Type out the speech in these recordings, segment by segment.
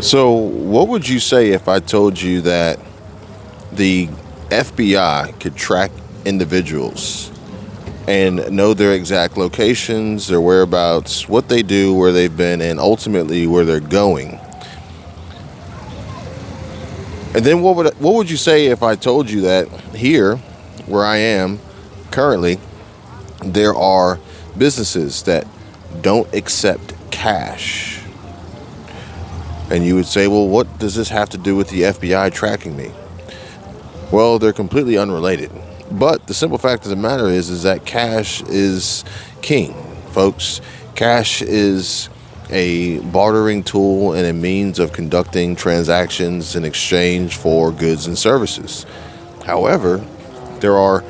So, what would you say if I told you that the FBI could track individuals and know their exact locations, their whereabouts, what they do, where they've been, and ultimately where they're going? And then what would you say if I told you that here, where I am currently, there are businesses that don't accept cash? And you would say, well, what does this have to do with the FBI tracking me? Well, they're completely unrelated. But the simple fact of the matter is that cash is king, folks. Cash is a bartering tool and a means of conducting transactions in exchange for goods and services. However, there are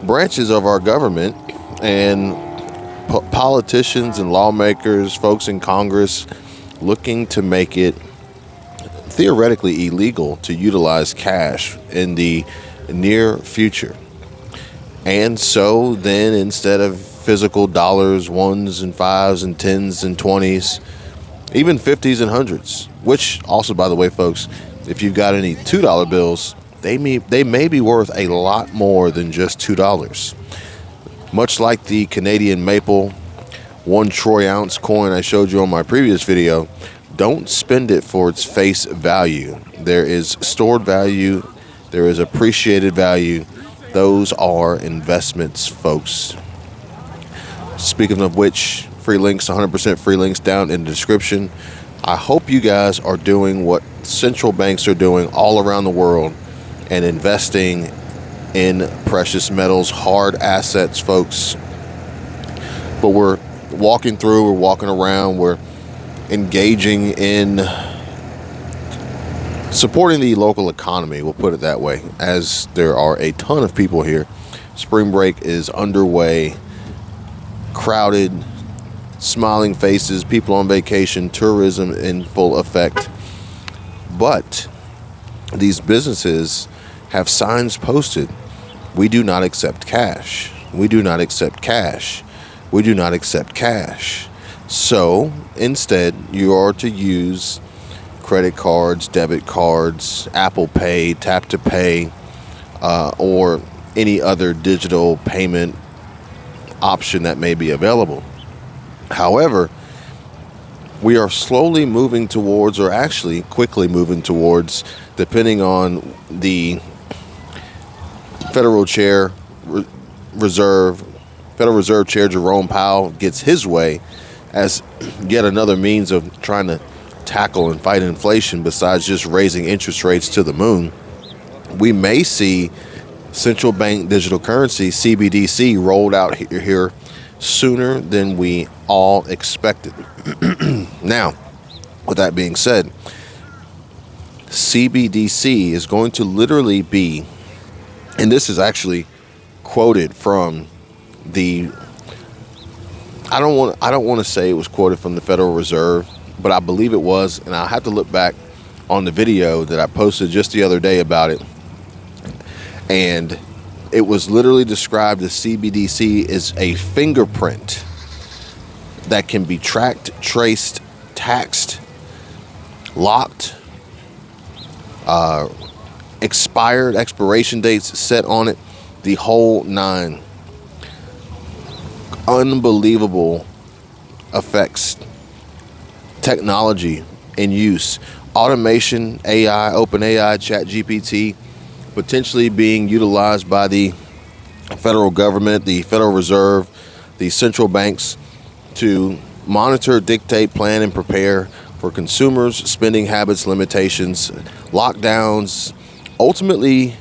branches of our government and politicians and lawmakers, folks in Congress, looking to make it theoretically illegal to utilize cash in the near future. And so then instead of physical dollars, ones and fives and tens and twenties, even 50s and hundreds, which also, by the way, folks, if you've got any $2 bills, they may be worth a lot more than just $2. Much like the Canadian maple 1 troy ounce coin I showed you on my previous video, don't spend it for its face value. There is stored value, there is appreciated value. Those are investments, folks. Speaking of which, free links, 100% free links down in the description. I hope you guys are doing what central banks are doing all around the world and investing in precious metals, hard assets, folks. But we're walking around, we're engaging in supporting the local economy, we'll put it that way, as there are a ton of people here. Spring break is underway, crowded, smiling faces, people on vacation, tourism in full effect. But these businesses have signs posted: we do not accept cash. We do not accept cash. We do not accept cash. So instead, you are to use credit cards, debit cards, Apple Pay, Tap to Pay, or any other digital payment option that may be available. However, we are slowly moving towards, or actually quickly moving towards, depending on the Federal Reserve Chair Jerome Powell gets his way, as yet another means of trying to tackle and fight inflation besides just raising interest rates to the moon. We may see central bank digital currency, CBDC, rolled out here sooner than we all expected. Now, with that being said, CBDC is going to literally be, and this is actually quoted from the, I don't want to say it was quoted from the Federal Reserve, but I believe it was, and I'll have to look back on the video that I posted just the other day about it. And it was literally described as CBDC is a fingerprint that can be tracked, traced, taxed, locked, expiration dates set on it, the whole nine. Unbelievable effects, technology in use, automation, AI, OpenAI, ChatGPT, potentially being utilized by the federal government, the Federal Reserve, the central banks to monitor, dictate, plan, and prepare for consumers' spending habits, limitations, lockdowns, ultimately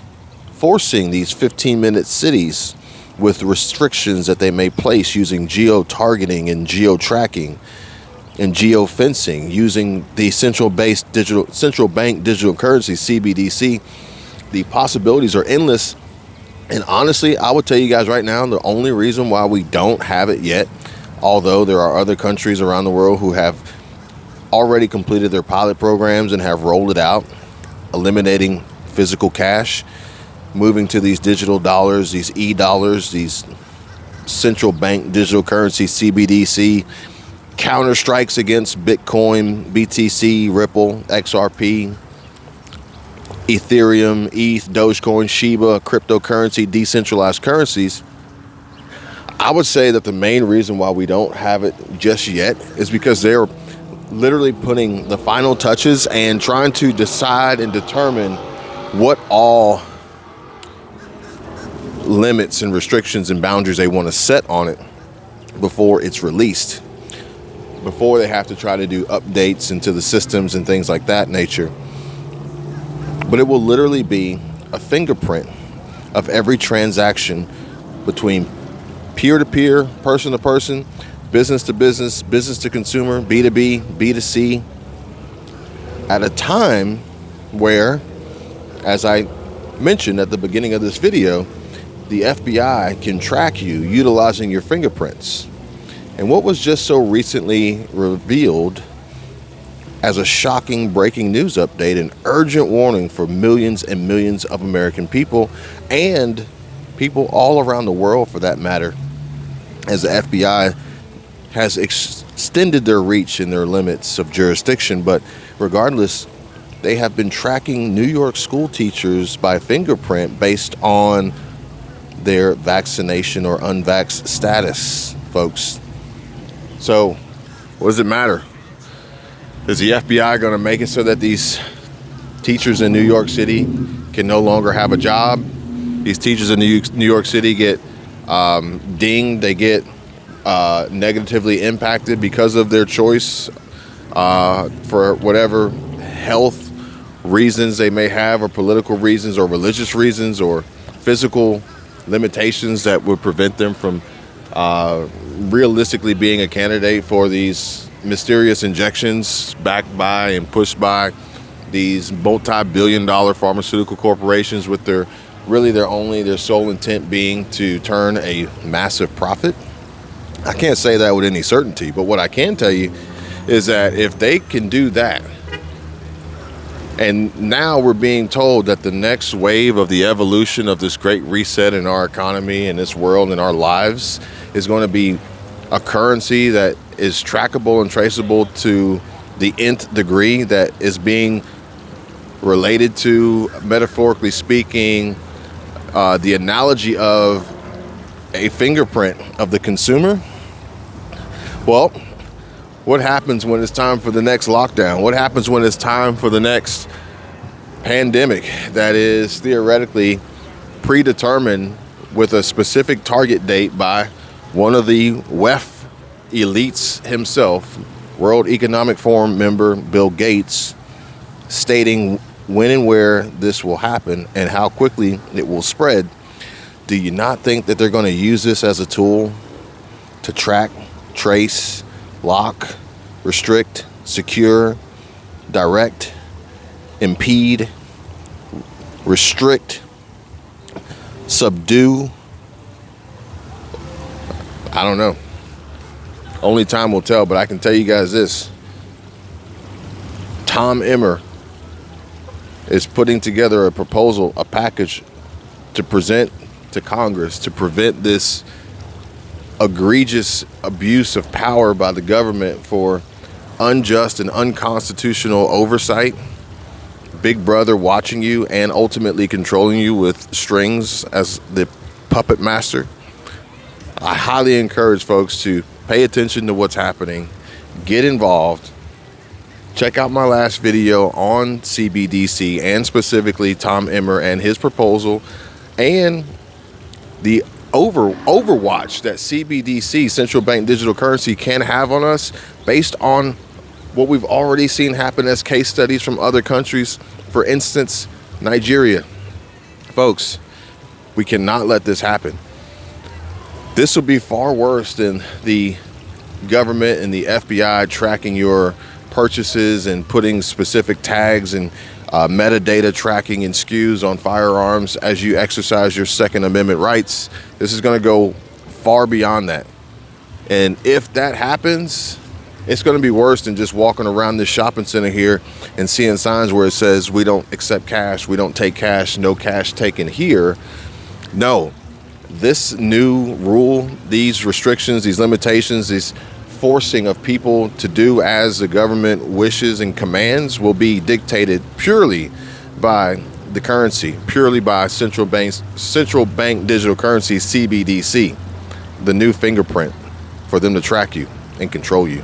forcing these 15-minute cities with restrictions that they may place using geo-targeting and geo-tracking and geo-fencing, using the central bank digital currency, CBDC. The possibilities are endless. And honestly, I would tell you guys right now, the only reason why we don't have it yet, although there are other countries around the world who have already completed their pilot programs and have rolled it out, eliminating physical cash, moving to these digital dollars, these e-dollars, these central bank digital currency, CBDC, counter strikes against Bitcoin, BTC, Ripple, XRP, Ethereum, ETH, Dogecoin, Shiba, cryptocurrency, decentralized currencies. I would say that the main reason why we don't have it just yet is because they're literally putting the final touches and trying to decide and determine what all limits and restrictions and boundaries they want to set on it before it's released, before they have to try to do updates into the systems and things like that nature. But it will literally be a fingerprint of every transaction between peer-to-peer, person-to-person, business-to-business, business-to-consumer, B2B, B2C, at a time where, as I mentioned at the beginning of this video, the FBI can track you utilizing your fingerprints. And what was just so recently revealed as a shocking breaking news update, an urgent warning for millions and millions of American people and people all around the world for that matter, as the FBI has extended their reach and their limits of jurisdiction. But regardless, they have been tracking New York school teachers by fingerprint based on their vaccination or unvaxxed status, folks. So what does it matter? Is the FBI going to make it so that these teachers in New York City can no longer have a job? These teachers in New York City get dinged, they get negatively impacted because of their choice for whatever health reasons they may have, or political reasons, or religious reasons, or physical limitations that would prevent them from realistically being a candidate for these mysterious injections backed by and pushed by these multi-billion-dollar pharmaceutical corporations with their sole intent being to turn a massive profit. I can't say that with any certainty, but what I can tell you is that if they can do that, and now we're being told that the next wave of the evolution of this great reset in our economy and this world and our lives is going to be a currency that is trackable and traceable to the nth degree, that is being related to, metaphorically speaking, the analogy of a fingerprint of the consumer. Well, what happens when it's time for the next lockdown? What happens when it's time for the next pandemic that is theoretically predetermined with a specific target date by one of the WEF elites himself, World Economic Forum member Bill Gates, stating when and where this will happen and how quickly it will spread? Do you not think that they're going to use this as a tool to track, trace, lock, restrict, secure, direct, impede, restrict, subdue? I don't know. Only time will tell, but I can tell you guys this. Tom Emmer is putting together a proposal, a package to present to Congress to prevent this egregious abuse of power by the government for unjust and unconstitutional oversight, Big Brother watching you and ultimately controlling you with strings as the puppet master. I highly encourage folks to pay attention to what's happening, get involved. Check out my last video on CBDC and specifically Tom Emmer and his proposal and the overwatch that CBDC, central bank digital currency, can have on us based on what we've already seen happen as case studies from other countries. For instance, Nigeria. Folks, we cannot let this happen. This will be far worse than the government and the FBI tracking your purchases and putting specific tags and metadata tracking and SKUs on firearms as you exercise your Second Amendment rights. This is going to go far beyond that. And if that happens, it's going to be worse than just walking around this shopping center here and seeing signs where it says, we don't accept cash, we don't take cash, no cash taken here. No, this new rule, these restrictions, these limitations, these forcing of people to do as the government wishes and commands will be dictated purely by the currency, purely by central bank digital currency, CBDC, the new fingerprint for them to track you and control you.